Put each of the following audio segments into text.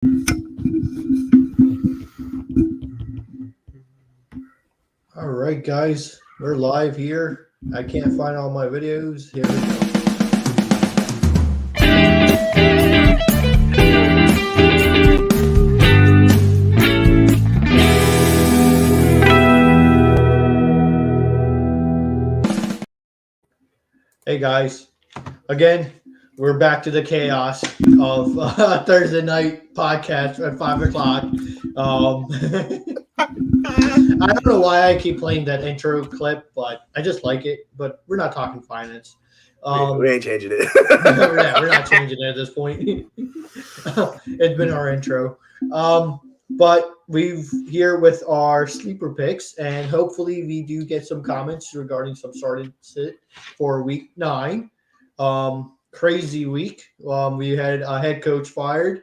All right, guys, we're live here. I can't find all my videos. Here we go. Hey, guys. Again, we're back to the chaos of Thursday night podcast at 5 o'clock. I don't know why I keep playing that intro clip, but I just like it. But we're not talking finance. We ain't changing it. we're not changing it at this point. It's been our intro. But we've here with our sleeper picks, and hopefully we do get some comments regarding some started sit for week 9. Crazy week. We had a head coach fired.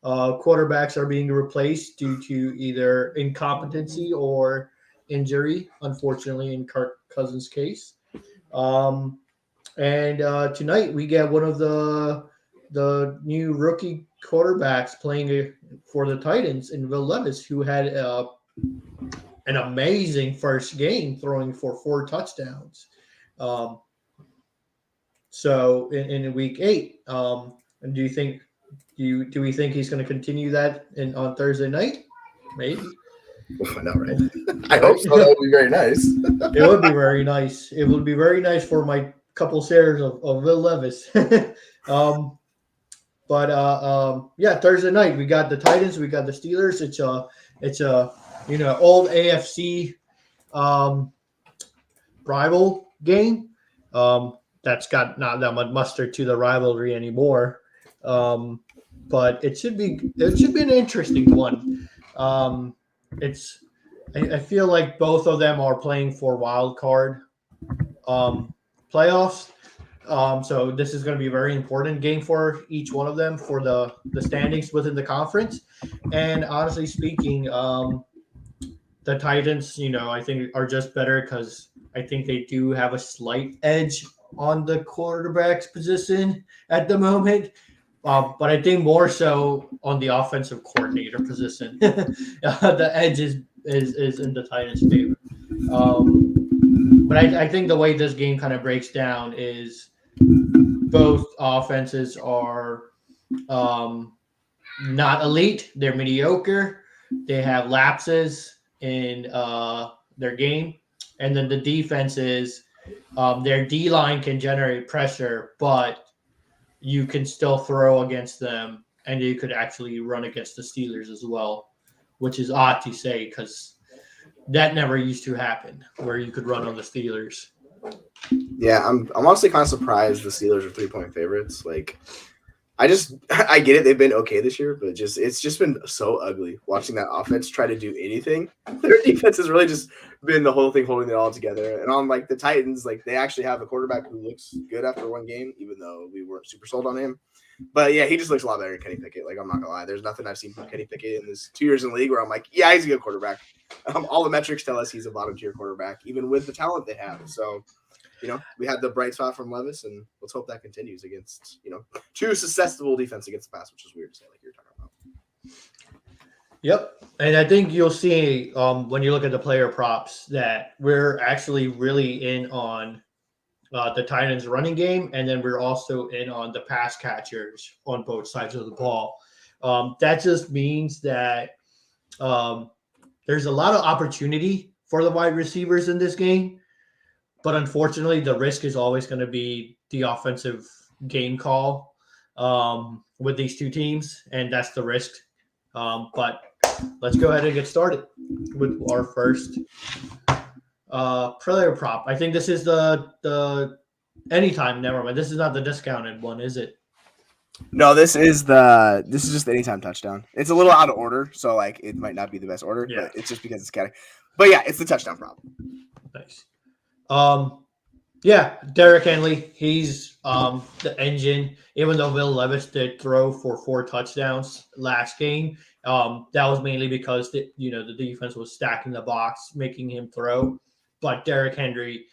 Quarterbacks are being replaced due to either incompetency or injury, unfortunately, in Kirk Cousins' case. And tonight we get one of the new rookie quarterbacks playing for the Titans in Will Levis, who had an amazing first game, throwing for 4 touchdowns. So in week 8, and do we think he's going to continue that on Thursday night? Maybe. I know, right? I hope so. That would be very nice. It would be very nice. It would be very nice for my couple shares of Will Levis. Yeah, Thursday night we got the Titans, we got the Steelers. It's a old AFC rival game. That's got not that much mustard to the rivalry anymore. But it should be an interesting one. I feel like both of them are playing for wild card playoffs. So this is going to be a very important game for each one of them for the standings within the conference. And honestly speaking, the Titans, I think are just better because I think they do have a slight edge on the quarterback's position at the moment. But I think more so on the offensive coordinator position. The edge is in the Titans' favor. But I think the way this game kind of breaks down is both offenses are not elite. They're mediocre. They have lapses in their game. And then the defenses, their D-line can generate pressure, but you can still throw against them, and you could actually run against the Steelers as well, which is odd to say because that never used to happen where you could run on the Steelers. Yeah, I'm honestly kind of surprised the Steelers are 3-point favorites. Like, I get it. They've been okay this year, but it's just been so ugly watching that offense try to do anything. Their defense has really just been the whole thing holding it all together. And on the Titans, they actually have a quarterback who looks good after one game, even though we weren't super sold on him. But yeah, he just looks a lot better than Kenny Pickett. I'm not gonna lie. There's nothing I've seen from Kenny Pickett in his 2 years in the league where I'm like, yeah, he's a good quarterback. All the metrics tell us he's a bottom tier quarterback, even with the talent they have. So, we had the bright spot from Levis, and let's hope that continues against, two susceptible defense against the pass, which is weird to say, like you're talking about. Yep. And I think you'll see when you look at the player props that we're actually really in on the Titans running game, and then we're also in on the pass catchers on both sides of the ball. That just means that there's a lot of opportunity for the wide receivers in this game. But unfortunately, the risk is always going to be the offensive game call with these two teams, and that's the risk. But let's go ahead and get started with our first player prop. I think this is the anytime. Never mind. This is not the discounted one, is it? No, this is just the anytime touchdown. It's a little out of order, so it might not be the best order, but it's just because it's kind of. But yeah, it's the touchdown prop. Nice. Yeah, Derrick Henry, he's the engine. Even though Will Levis did throw for 4 touchdowns last game, that was mainly because the defense was stacking the box, making him throw. But Derrick Henry,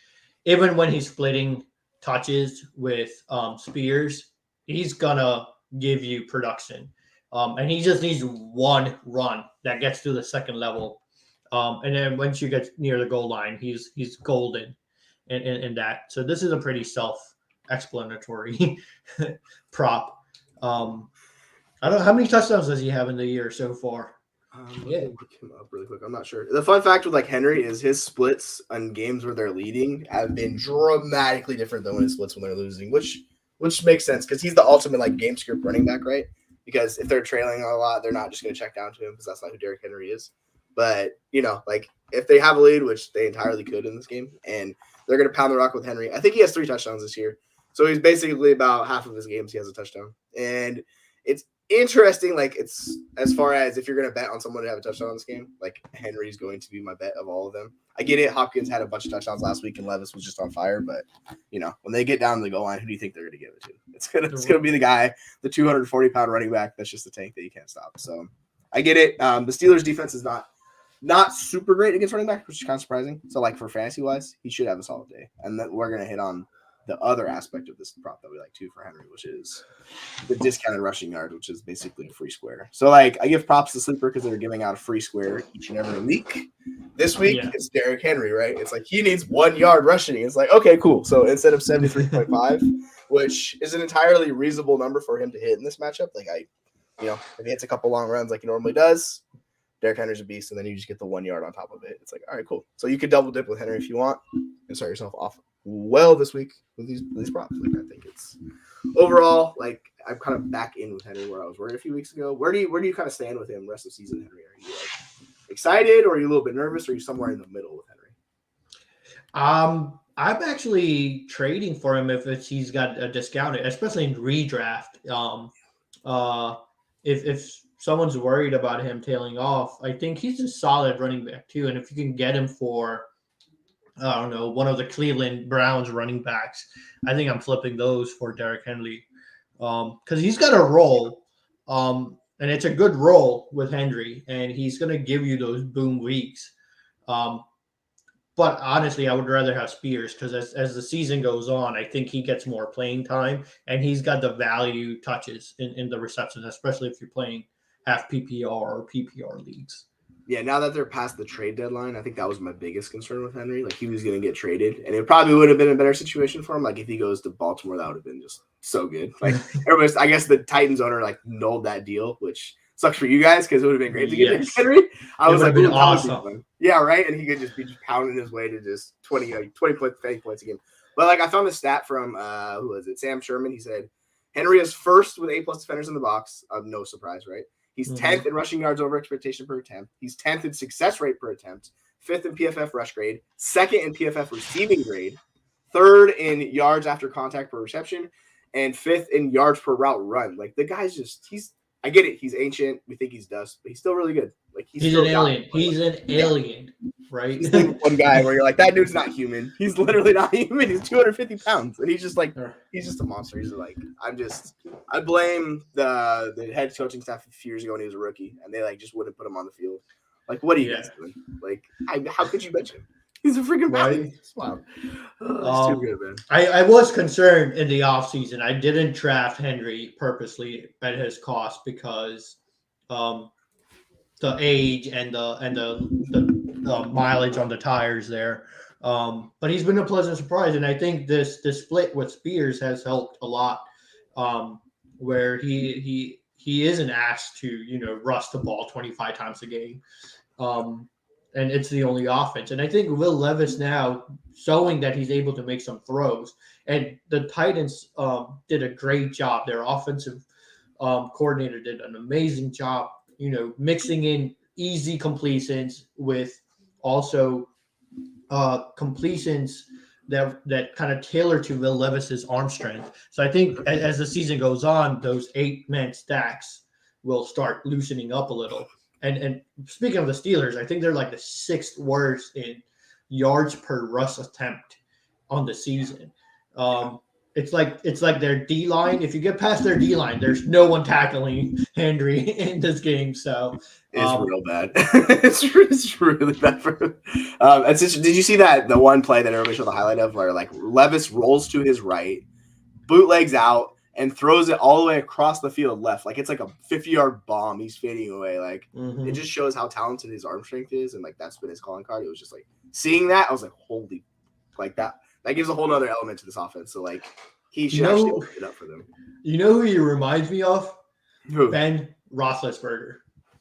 even when he's splitting touches with Spears, he's gonna give you production. And he just needs one run that gets to the second level. And then once you get near the goal line, he's golden in that. So this is a pretty self-explanatory prop. I don't know how many touchdowns does he have in the year so far. Let me look him up really quick. I'm not sure. The fun fact with like Henry is his splits on games where they're leading have been dramatically different than when his splits when they're losing, which makes sense because he's the ultimate like game script running back, right? Because if they're trailing a lot, they're not just going to check down to him because that's not who Derrick Henry is. But like if they have a lead, which they entirely could in this game, and they're going to pound the rock with Henry. I think he has 3 touchdowns this year, so he's basically about half of his games he has a touchdown, and it's interesting, like it's as far as if you're going to bet on someone to have a touchdown in this game, like Henry's going to be my bet of all of them. I get it. Hopkins had a bunch of touchdowns last week and Levis was just on fire, but when they get down to the goal line, who do you think they're going to give it to? It's going to be the guy, the 240-pound running back. That's just a tank that you can't stop. So I get it. The Steelers defense is not super great against running back, which is kind of surprising. So like for fantasy wise, he should have a solid day. And then we're going to hit on the other aspect of this prop that we like too for Henry, which is the discounted rushing yard, which is basically a free square. So like I give props to Sleeper because they're giving out a free square each and every week. This week it's Derrick Henry, right? It's like he needs 1 yard rushing. It's like, okay, cool. So instead of 73.5, which is an entirely reasonable number for him to hit in this matchup, like if he hits a couple long runs like he normally does, Derrick Henry's a beast, and then you just get the 1 yard on top of it. It's like, all right, cool. So you could double dip with Henry if you want and start yourself off well this week with these props. Like I think it's overall like I'm kind of back in with Henry where I was worried a few weeks ago. Where do you kind of stand with him rest of the season, Henry? Are you like excited, or are you a little bit nervous, or are you somewhere in the middle with Henry? I'm actually trading for him if he's got a discounted, especially in redraft. If someone's worried about him tailing off, I think he's a solid running back too. And if you can get him for I don't know, one of the Cleveland Browns running backs, I think I'm flipping those for Derrick Henry because he's got a role, and it's a good role with Henry, and he's going to give you those boom weeks. But honestly, I would rather have Spears because as the season goes on, I think he gets more playing time, and he's got the value touches in the receptions, especially if you're playing half PPR or PPR leagues. Yeah, now that they're past the trade deadline, I think that was my biggest concern with Henry. Like he was going to get traded, and it probably would have been a better situation for him. Like if he goes to Baltimore, that would have been just so good. Like everybody's, I guess the Titans owner like nulled that deal, which sucks for you guys because it would have been great to get Henry. I was like, been awesome. Yeah, right. And he could just be pounding his way to just 20 points a game. But like I found a stat from who was it? Sam Sherman. He said Henry is first with A+ defenders in the box. No surprise, right? He's 10th in rushing yards over expectation per attempt. He's 10th in success rate per attempt, 5th in PFF rush grade, 2nd in PFF receiving grade, 3rd in yards after contact per reception, and 5th in yards per route run. Like the guy's I get it. He's ancient. We think he's dust, but he's still really good. Like he's an alien. He's an alien, right? He's like one guy where you're like, that dude's not human. He's literally not human. He's 250 pounds, and he's just a monster. He's like, I blame the head coaching staff a few years ago when he was a rookie, and they like just wouldn't put him on the field. Like, what are you guys doing? Like, how could you bench him? He's a freaking right. Wow. It's too good, man. I was concerned in the offseason. I didn't draft Henry purposely at his cost because the age and the mileage on the tires there. But he's been a pleasant surprise, and I think this split with Spears has helped a lot. Where he isn't asked to rush the ball 25 times a game. And it's the only offense. And I think Will Levis now showing that he's able to make some throws. And the Titans did a great job. Their offensive coordinator did an amazing job, mixing in easy completions with also completions that kind of tailor to Will Levis's arm strength. So I think as the season goes on, those 8-man stacks will start loosening up a little. And speaking of the Steelers, I think they're like the 6th worst in yards per rush attempt on the season. It's like their D line. If you get past their D line, there's no one tackling Henry in this game. So it's real bad. it's really bad for him. Did you see that the one play that everybody showed the highlight of where like Levis rolls to his right, bootlegs out, and throws it all the way across the field left. Like it's like a 50-yard bomb. He's fading away. Like it just shows how talented his arm strength is. And like that's been his calling card. It was just like seeing that, I was like, holy, like that gives a whole nother element to this offense. So like he should actually open it up for them. You know who he reminds me of? Who? Ben Roethlisberger.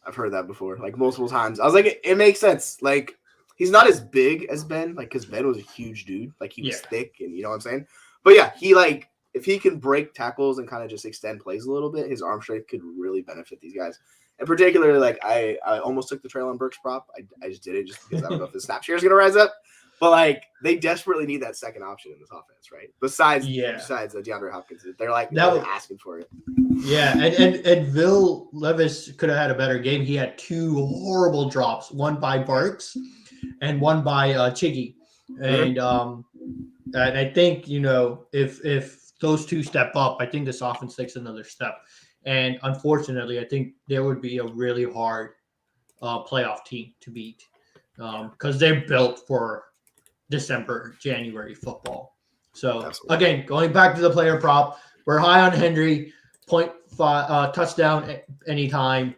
I've heard that before, like multiple times. I was like, it makes sense. Like he's not as big as Ben, like because Ben was a huge dude. Like he was thick, and you know what I'm saying. But yeah, he like if he can break tackles and kind of just extend plays a little bit, his arm strength could really benefit these guys. And particularly, like I almost took the Traylon Burks prop. I just did it just because I don't know if the snap share is gonna rise up. But like they desperately need that second option in this offense, right? Besides DeAndre Hopkins, they're like asking for it. Yeah, and Will Levis could have had a better game. He had 2 horrible drops, one by Burks and one by Chiggy. And and I think, you know, if those 2 step up, I think this offense takes another step. And unfortunately, I think there would be a really hard playoff team to beat because they're built for December, January football. So again, going back to the player prop, we're high on Henry, 0.5 touchdown anytime.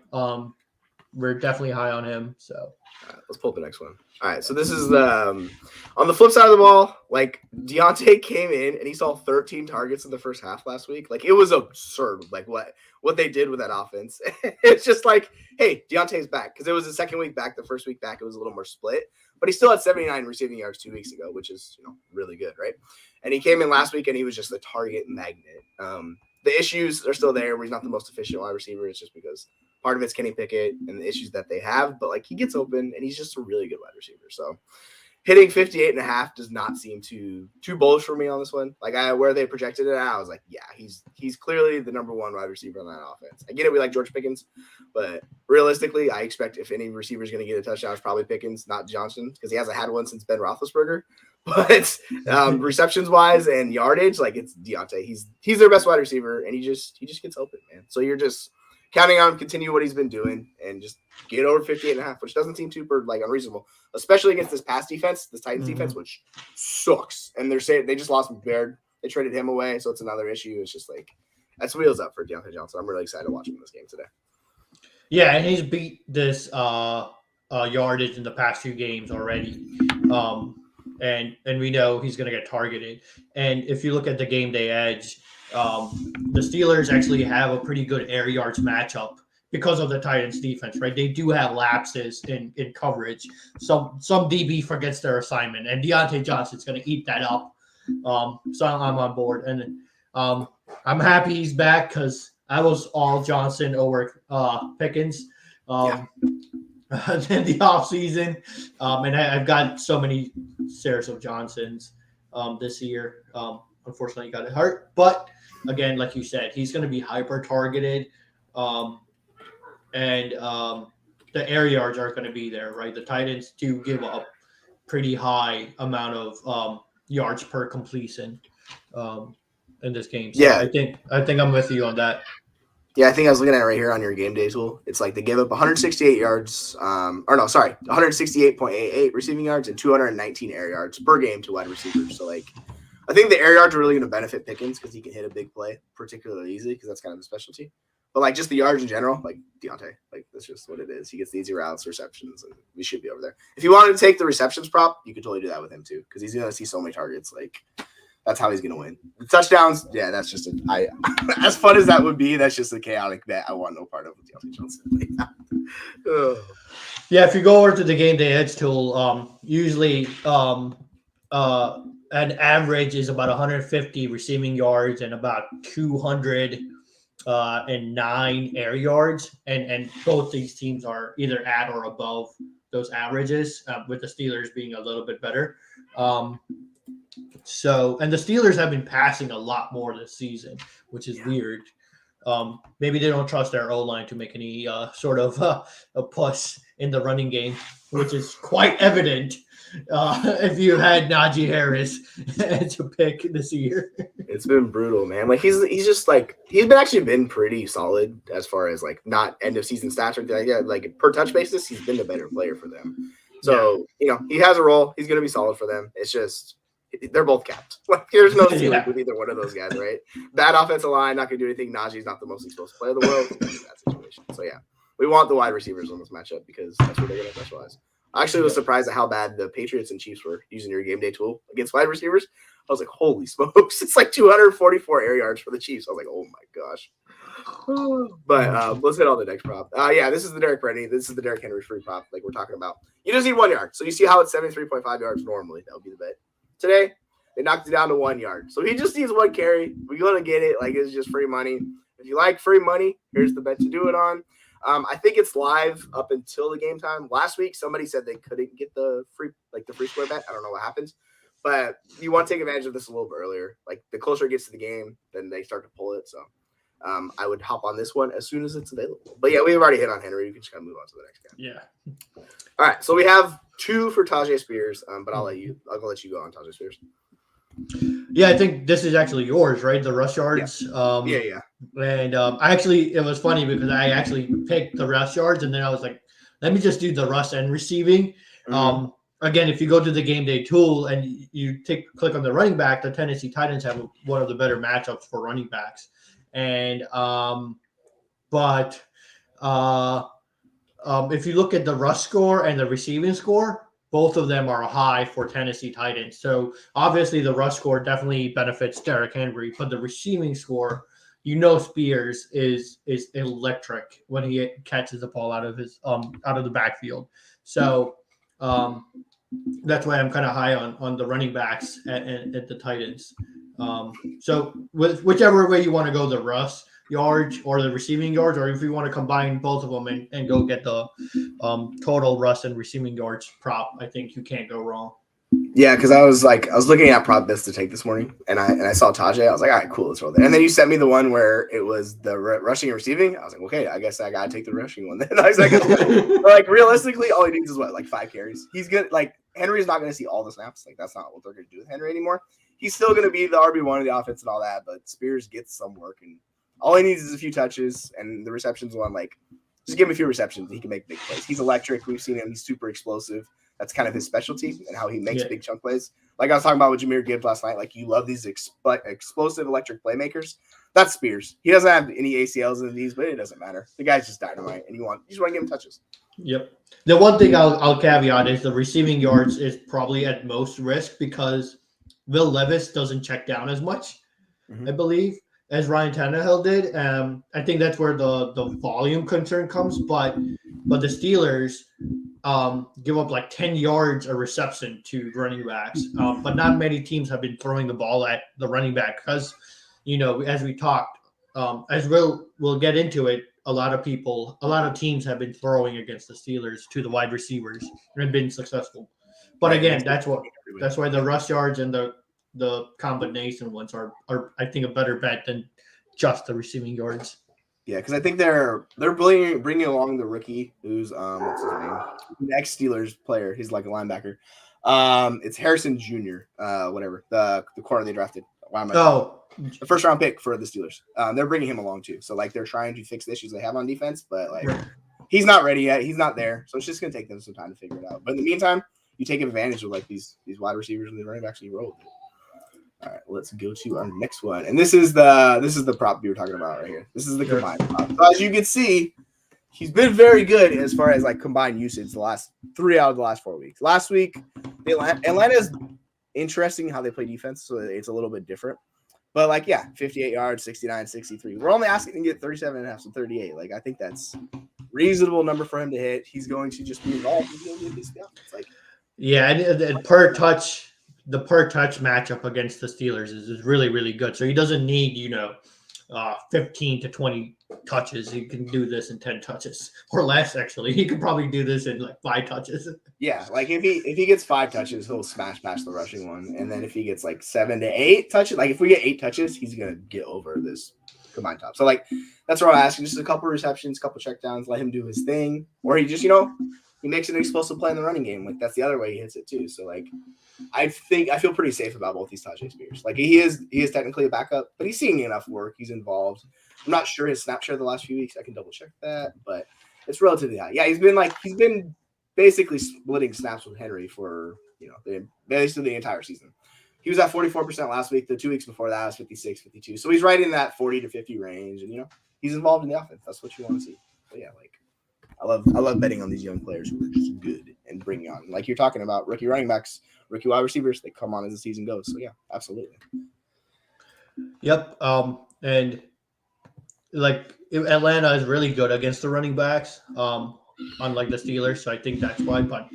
We're definitely high on him. So let's pull up the next one. All right, so this is the on the flip side of the ball. Like Deontay came in and he saw 13 targets in the first half last week. Like it was absurd. Like what they did with that offense. It's just like, hey, Deontay's back because it was the second week back. The first week back, it was a little more split, but he still had 79 receiving yards 2 weeks ago, which is really good, right? And he came in last week and he was just a target magnet. The issues are still there where he's not the most efficient wide receiver. It's just because part of it's Kenny Pickett and the issues that they have, but like he gets open and he's just a really good wide receiver. So hitting 58.5 does not seem too bullish for me on this one. Like where they projected it, I was like, yeah, he's clearly the number 1 wide receiver on that offense. I get it, we like George Pickens, but realistically, I expect if any receiver is going to get a touchdown, it's probably Pickens, not Johnson, because he hasn't had one since Ben Roethlisberger. But receptions wise and yardage, like it's Deontay. He's their best wide receiver, and he just gets open, man. So you're just counting on him continue what he's been doing and just get over 58.5, which doesn't seem super like unreasonable, especially against this pass defense, this Titans defense, which sucks. And they're saying they just lost Baird. They traded him away, so it's another issue. It's just like that's wheels up for Deontay Johnson. I'm really excited to watch him in this game today. Yeah, and he's beat this yardage in the past 2 games already. And we know he's going to get targeted. And if you look at the game day edge, the Steelers actually have a pretty good air yards matchup because of the Titans defense, right? They do have lapses in coverage. Some DB forgets their assignment, and Deontay Johnson's going to eat that up. So I'm on board. And I'm happy he's back because I was all Johnson over Pickens. In the offseason. And I've got so many shares of Johnson's this year. Unfortunately, he got it hurt. But again, like you said, he's going to be hyper targeted. And the air yards aren't going to be there, right? The Titans do give up pretty high amount of yards per completion in this game. So I think I'm with you on that. Yeah, I think I was looking at it right here on your game day tool. It's like they give up 168 yards, 168.88 receiving yards and 219 air yards per game to wide receivers. So, like, I think the air yards are really going to benefit Pickens because he can hit a big play particularly easily because that's kind of the specialty. But, like, just the yards in general, like, Deontay, like, that's just what it is. He gets the easy routes, receptions, and we should be over there. If you wanted to take the receptions prop, you could totally do that with him, too, because he's going to see so many targets. Like, that's how he's going to win. The touchdowns, yeah, that's just as fun as that would be, that's just a chaotic bet. I want no part of Deontay Johnson. Yeah, if you go over to the game day edge tool, usually an average is about 150 receiving yards and about 209 air yards. And both these teams are either at or above those averages, with the Steelers being a little bit better. So, and the Steelers have been passing a lot more this season, which is weird. Maybe they don't trust their O-line to make any sort of a push in the running game, which is quite evident if you had Najee Harris to pick this year. It's been brutal, man. Like he's just like he's been pretty solid as far as like not end of season stats or anything like that. Like per touch basis, he's been the better player for them. So you know he has a role. He's going to be solid for them. It's just they're both capped. Like there's no ceiling Yeah. with either one of those guys, right? Bad offensive line, not gonna do anything. Najee's not the most explosive player in the world. That's that situation. So yeah, we want the wide receivers on this matchup because that's where they're gonna specialize. I actually was surprised at how bad the Patriots and Chiefs were using your game day tool against wide receivers. I was like, holy smokes, it's like 244 air yards for the Chiefs. I was like, oh my gosh. But let's hit on the next prop. Yeah, this is the Derrick Henry. This is the Derrick Henry free prop, like we're talking about. You just need 1 yard. So you see how it's 73.5 yards normally. That would be the bet. Today, they knocked it down to 1 yard. So he just needs 1 carry. We're going to get it. Like, it's just free money. If you like free money, here's the bet to do it on. I think it's live up until the game time. Last week, somebody said they couldn't get the free square bet. I don't know what happens. But you want to take advantage of this a little bit earlier. Like, the closer it gets to the game, then they start to pull it. So I would hop on this one as soon as it's available. But yeah, we've already hit on Henry. You can just kind of move on to the next guy. Yeah. All right. So we have 2 for Tajay Spears, but I'll let you go on Tajay Spears. Yeah, I think this is actually yours, right? The rush yards. Yeah. And it was funny because I actually picked the rush yards, and then I was like, let me just do the rush and receiving. Mm-hmm. Again, if you go to the game day tool and you click on the running back, the Tennessee Titans have one of the better matchups for running backs. And if you look at the rush score and the receiving score, both of them are high for Tennessee Titans. So obviously the rush score definitely benefits Derrick Henry, but the receiving score, Spears is electric when he catches the ball out of the backfield. So that's why I'm kind of high on the running backs at the Titans. So whichever way you want to go, the rush yards or the receiving yards, or if you want to combine both of them and go get the total rush and receiving yards prop, I think you can't go wrong. Yeah, because I was looking at prop bets to take this morning, and I saw Tajay. I was like, all right, cool, let's roll there. And then you sent me the one where it was the rushing and receiving. I was like, okay, I guess I gotta take the rushing one. Then I was like, realistically, all he needs is what, like 5 carries. He's good. Like Henry's not gonna see all the snaps. Like that's not what they're gonna do with Henry anymore. He's still gonna be the RB1 of the offense and all that, but Spears gets some work, and all he needs is a few touches, and the receptions one, like just give him a few receptions, and he can make big plays. He's electric. We've seen him. He's super explosive. That's kind of his specialty and how he makes big chunk plays. Like I was talking about with Jahmyr Gibbs last night. Like you love these explosive electric playmakers. That's Spears. He doesn't have any ACLs in these, but it doesn't matter. The guy's just dynamite, and you just want to give him touches. Yep. The one thing I'll caveat is the receiving yards is probably at most risk because Will Levis doesn't check down as much, I believe, as Ryan Tannehill did. I think that's where the volume concern comes. But the Steelers give up like 10 yards a reception to running backs. But not many teams have been throwing the ball at the running back because, as we talked, as we'll get into it, a lot of teams have been throwing against the Steelers to the wide receivers and been successful. But again, that's why the rush yards and the combination ones are I think a better bet than just the receiving yards. Yeah, because I think they're bringing along the rookie who's what's his name, ex Steelers player. He's like a linebacker. It's Harrison Jr. Whatever the corner they drafted. The first round pick for the Steelers. They're bringing him along too. So like they're trying to fix the issues they have on defense, but like he's not ready yet. He's not there, so it's just gonna take them some time to figure it out. But in the meantime, you take advantage of like these wide receivers and the running backs and you roll with it. All right, let's go to our next one. And this is the prop we were talking about right here. This is the combined prop. So as you can see, he's been very good as far as like combined usage the last 3 out of the last 4 weeks. Last week, Atlanta's interesting how they play defense, so it's a little bit different. But like, yeah, 58 yards, 69, 63. We're only asking to get 37 and a half, so 38. Like, I think that's reasonable number for him to hit. He's going to just be involved. He's going to be it's like, yeah, and per touch. The per touch matchup against the Steelers is really, really good. So he doesn't need, 15 to 20 touches. He can do this in 10 touches or less, actually. He could probably do this in like 5 touches. Yeah, like if he gets 5 touches, he'll smash past the rushing one. And then if he gets like 7 to 8 touches, like if we get 8 touches, he's going to get over this combined top. So like that's what I'm asking. Just a couple receptions, couple checkdowns, let him do his thing. Or he just, he makes an explosive play in the running game. Like that's the other way he hits it too. So like I feel pretty safe about both these Tajay Spears. Like he is technically a backup, but he's seeing enough work. He's involved. I'm not sure his snap share the last few weeks. I can double check that, but it's relatively high. Yeah, he's been basically splitting snaps with Henry for basically the entire season. He was at 44% last week. The 2 weeks before that was 56, 52. So he's right in that 40 to 50 range. And, he's involved in the offense. That's what you want to see. But yeah, like, I love betting on these young players who are just good and bringing on. Like you're talking about rookie running backs, rookie wide receivers, they come on as the season goes. So yeah, absolutely. Yep. And like Atlanta is really good against the running backs, unlike the Steelers. So I think that's why. But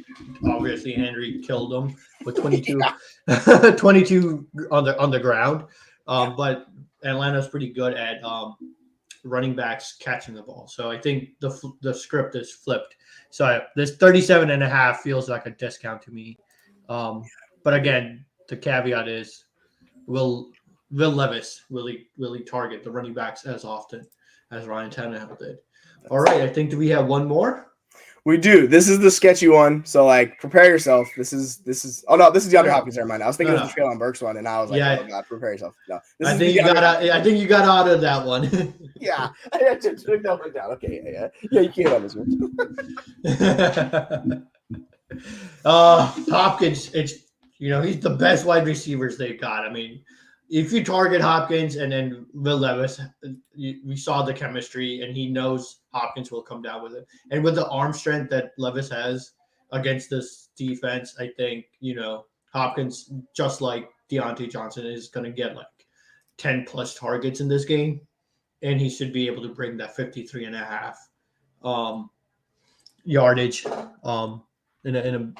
obviously Henry killed them with 22, 22 on the ground. But Atlanta's pretty good at running backs catching the ball. So I think the script is flipped. So this 37.5 feels like a discount to me. But again, the caveat is will Levis really target the running backs as often as Ryan Tannehill did. All right, I think do we have one more? We do. This is the sketchy one. So like prepare yourself. This is oh no, this is DeAndre Hopkins. Never mind. I was thinking it was the Traylon Burks one, and I was like, oh god, prepare yourself. No. I think you got out of that one. Yeah. I had to took that one down. Okay, yeah. Yeah, you can't have this one. Hopkins, it's he's the best wide receivers they've got. I mean, if you target Hopkins and then Will Levis, we saw the chemistry, and he knows Hopkins will come down with it. And with the arm strength that Levis has against this defense, I think, Hopkins, just like Deontay Johnson, is going to get like 10 plus targets in this game. And he should be able to bring that 53.5 yardage in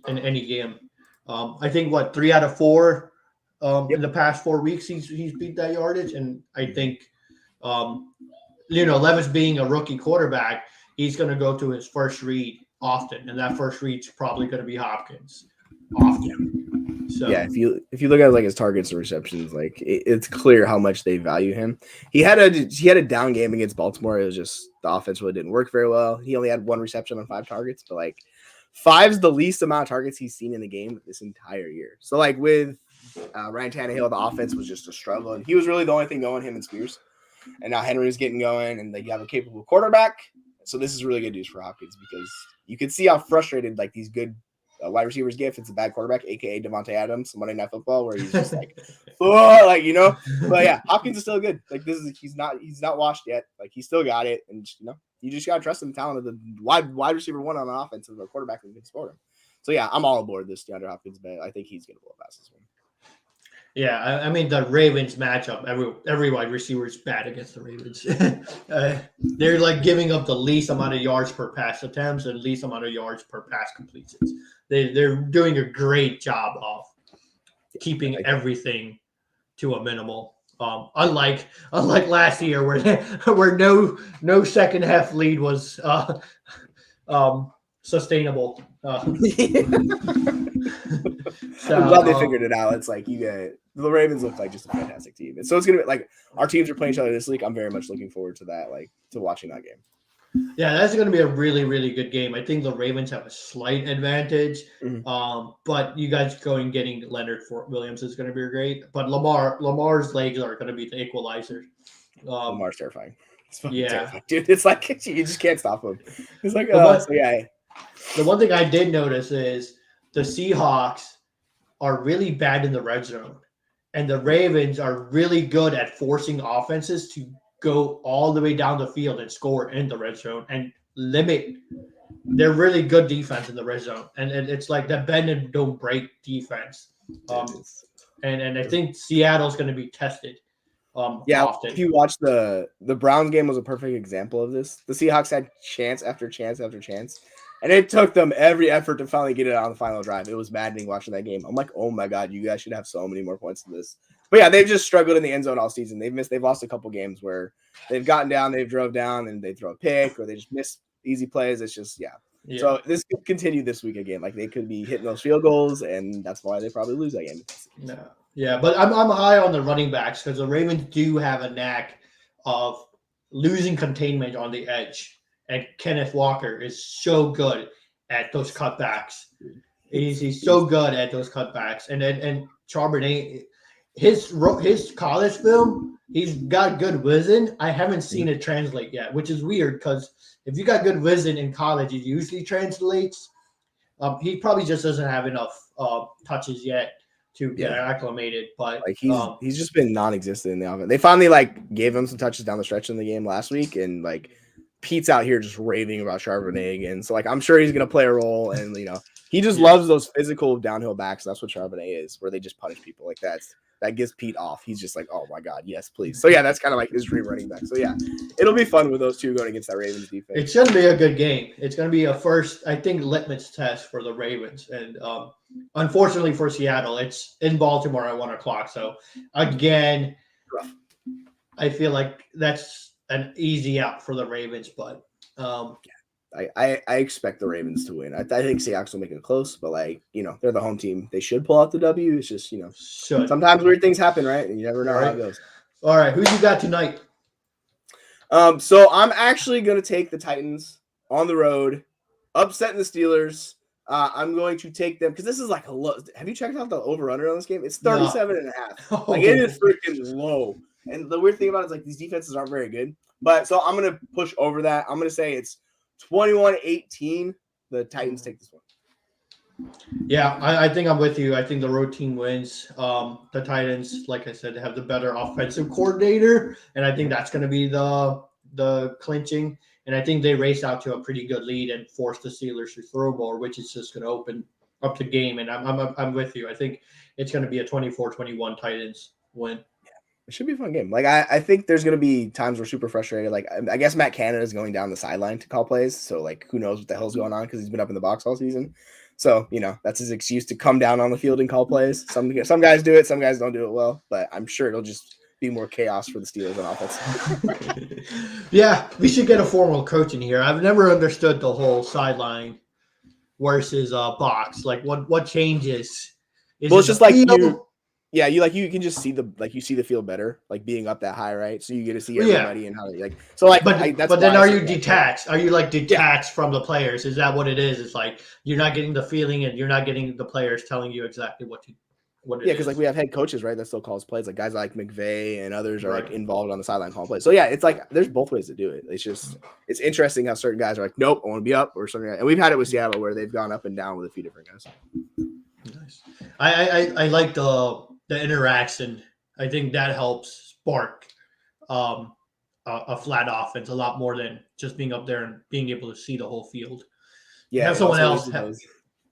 any game. I think 3 out of 4 in the past 4 weeks he's beat that yardage, and I think Levis being a rookie quarterback, he's going to go to his first read often, and that first read's probably going to be Hopkins often. So yeah, if you look at like his targets and receptions, like it's clear how much they value him. He had a down game against Baltimore. It was just the offense really didn't work very well. He only had 1 reception on 5 targets, but like 5's the least amount of targets he's seen in the game this entire year. So like with Ryan Tannehill, the offense was just a struggle, and he was really the only thing going, him and Spears. And now Henry's getting going, and they have a capable quarterback. So this is really good news for Hopkins, because you can see how frustrated like these good wide receivers get if it's a bad quarterback, aka Devontae Adams, Monday Night Football, where he's just like, oh, like But yeah, Hopkins is still good. Like he's not washed yet. Like he still got it, and you just gotta trust him. Talent of the wide receiver one on the offense of a quarterback who can support him. So yeah, I'm all aboard this DeAndre Hopkins bet. I think he's gonna blow past this one. Yeah, I mean the Ravens matchup. Every wide receiver is bad against the Ravens. They're like giving up the least amount of yards per pass attempts and least amount of yards per pass completions. They're doing a great job of keeping everything to a minimal. Unlike last year where no second half lead was sustainable. So, I'm glad they figured it out. It's like the Ravens look like just a fantastic team. And so it's gonna be like our teams are playing each other this week. I'm very much looking forward to that, like to watching that game. Yeah, that's going to be a really, really good game. I think the Ravens have a slight advantage, but you guys getting Leonard Williams is going to be great. But Lamar's legs are going to be the equalizer. Lamar's terrifying. Terrifying. Dude. It's like you just can't stop him. It's like The one thing I did notice is the Seahawks are really bad in the red zone, and the Ravens are really good at forcing offenses to go all the way down the field and score in the red zone and limit. They're really good defense in the red zone, and it's like that bend and don't break defense. And I think Seattle's going to be tested. Often. If you watch the Browns game was a perfect example of this. The Seahawks had chance after chance after chance, and it took them every effort to finally get it on the final drive. It was maddening watching that game. I'm like, oh my god, you guys should have so many more points than this. But yeah, they've just struggled in the end zone all season. They've lost a couple games where they've gotten down, they've drove down, and they throw a pick, or they just miss easy plays. It's just So this could continue this week again. Like they could be hitting those field goals, and that's why they probably lose that game. No. Yeah, but I'm high on the running backs because the Ravens do have a knack of losing containment on the edge, and Kenneth Walker is so good at those cutbacks. He's so good at those cutbacks, and Charbonnet, his college film, he's got good vision. I haven't seen it translate yet, which is weird because if you got good vision in college, it usually translates. He probably just doesn't have enough touches yet. to get acclimated. But like he's just been non-existent in the offense. They finally like gave him some touches down the stretch in the game last week, and like Pete's out here just raving about Charbonnet again. So like I'm sure he's gonna play a role, and he just loves those physical downhill backs. That's what Charbonnet is, where they just punish people like that. That gets Pete off. He's just like, oh my God, yes, please. So yeah, that's kind of like his dream running back. So yeah, it'll be fun with those two going against that Ravens defense. It's gonna be a good game. It's gonna be a first, I think, litmus test for the Ravens. And unfortunately for Seattle, it's in Baltimore at 1:00. So again, I feel like that's an easy out for the Ravens, but I expect the Ravens to win. I think Seahawks will make it close, but they're the home team. They should pull out the W. It's just sometimes weird things happen, right? And you never know how it goes. All right, who you got tonight? So I'm actually gonna take the Titans on the road, upsetting the Steelers. I'm going to take them because this is like a low. Have you checked out the over/under on this game? It's 37.5. Like it is freaking low. And the weird thing about it is like these defenses aren't very good. But so I'm gonna push over that. I'm gonna say it's 21-18. The Titans take this one. Yeah, I think I'm with you. I think the road team wins. The Titans, like I said, have the better offensive coordinator, and I think that's going to be the clinching. And I think they race out to a pretty good lead and force the Steelers to throw more, which is just going to open up the game. And I'm with you. I think it's going to be a 24-21 Titans win. It should be a fun game. Like I think there's going to be times we're super frustrated. Like I guess Matt Canada is going down the sideline to call plays. So like who knows what the hell's going on because he's been up in the box all season. So that's his excuse to come down on the field and call plays. Some guys do it, some guys don't do it well. But I'm sure it'll just be more chaos for the Steelers on offense. Yeah, we should get a formal coach in here. I've never understood the whole sideline versus box. Like what changes? It's just like you. Yeah, you can just see the field better, like being up that high, right? So you get to see everybody and how they like. So like, but then are you detached? Are you like detached from the players? Is that what it is? It's like you're not getting the feeling, and you're not getting the players telling you exactly what it is. Yeah, because like we have head coaches, right? That still calls plays. Like guys like McVay and others are like involved on the sideline calling plays. So yeah, it's like there's both ways to do it. It's interesting how certain guys are like, nope, I want to be up or something. And we've had it with Seattle where they've gone up and down with a few different guys. Nice. I like the interaction. I think that helps spark a flat offense a lot more than just being up there and being able to see the whole field. Yeah, have someone else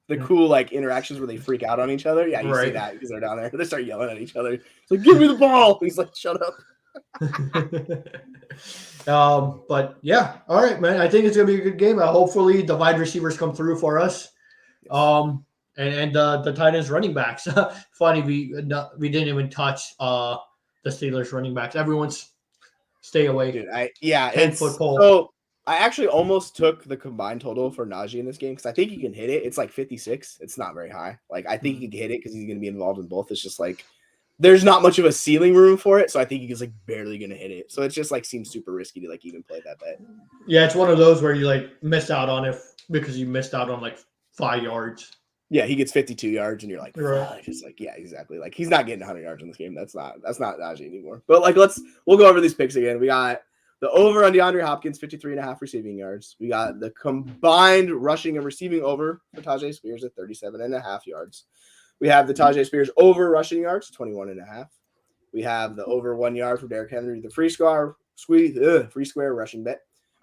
the cool like interactions where they freak out on each other. Yeah, you see that because they're down there. They start yelling at each other. It's like, give me the ball. He's like, shut up. But yeah, all right, man. I think it's gonna be a good game. Hopefully the wide receivers come through for us. And the Titans running backs. Funny, we didn't even touch the Steelers running backs. Everyone's stay away. Dude, 10-foot pole. So I actually almost took the combined total for Najee in this game because I think he can hit it. It's like 56. It's not very high. Like I think he can hit it because he's going to be involved in both. It's just like there's not much of a ceiling room for it, so I think he's like barely going to hit it. So it's just like seems super risky to like even play that bet. Yeah, it's one of those where you like missed out on it because you missed out on like 5 yards. Yeah, he gets 52 yards, and you're like, just like, yeah, exactly. Like he's not getting 100 yards in this game. That's not Najee anymore. But like, we'll go over these picks again. We got the over on DeAndre Hopkins, 53.5 receiving yards. We got the combined rushing and receiving over for Tajay Spears at 37.5 yards. We have the Tajay Spears over rushing yards, 21.5. We have the over 1 yard for Derrick Henry, the free square rushing bet.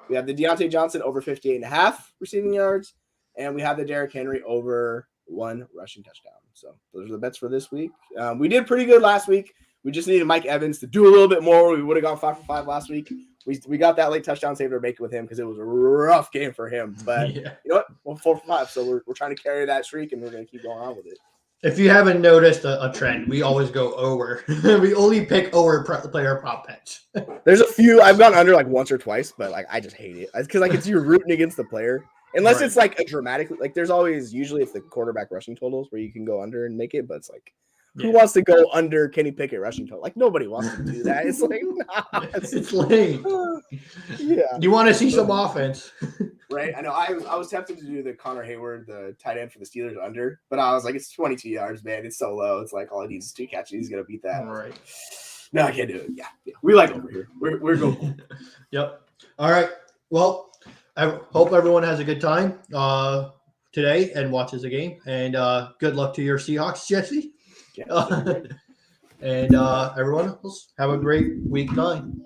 We have the Deontay Johnson over 58.5 receiving yards, and we have the Derrick Henry over 1 rushing touchdown. So those are the bets for this week. We did pretty good last week. We just needed Mike Evans to do a little bit more. We would have gone 5 for 5 last week. We got that late touchdown save to make it with him because it was a rough game for him. But you know what? We're 4 for 5. So we're trying to carry that streak, and we're going to keep going on with it. If you haven't noticed a trend, we always go over. We only pick over player prop bets. There's a few. I've gone under like once or twice, but like I just hate it. It's because like it's you're rooting against the player. Unless it's like a dramatic, like there's always usually it's the quarterback rushing totals where you can go under and make it, but it's like who wants to go under Kenny Pickett rushing total? Like nobody wants to do that. It's like it's lame. Yeah, you want to see some offense, right? I know. I was tempted to do the Connor Hayward, the tight end for the Steelers under, but I was like, it's 22 yards, man. It's so low. It's like all he needs is 2 catches. He's gonna beat that. Right? No, I can't do it. Yeah. We like over here. We're going. Yep. All right. Well. I hope everyone has a good time today and watches the game. And good luck to your Seahawks, Jesse. And everyone else, have a great week 9.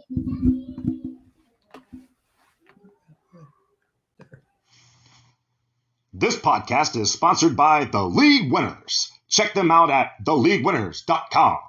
This podcast is sponsored by The League Winners. Check them out at theleaguewinners.com.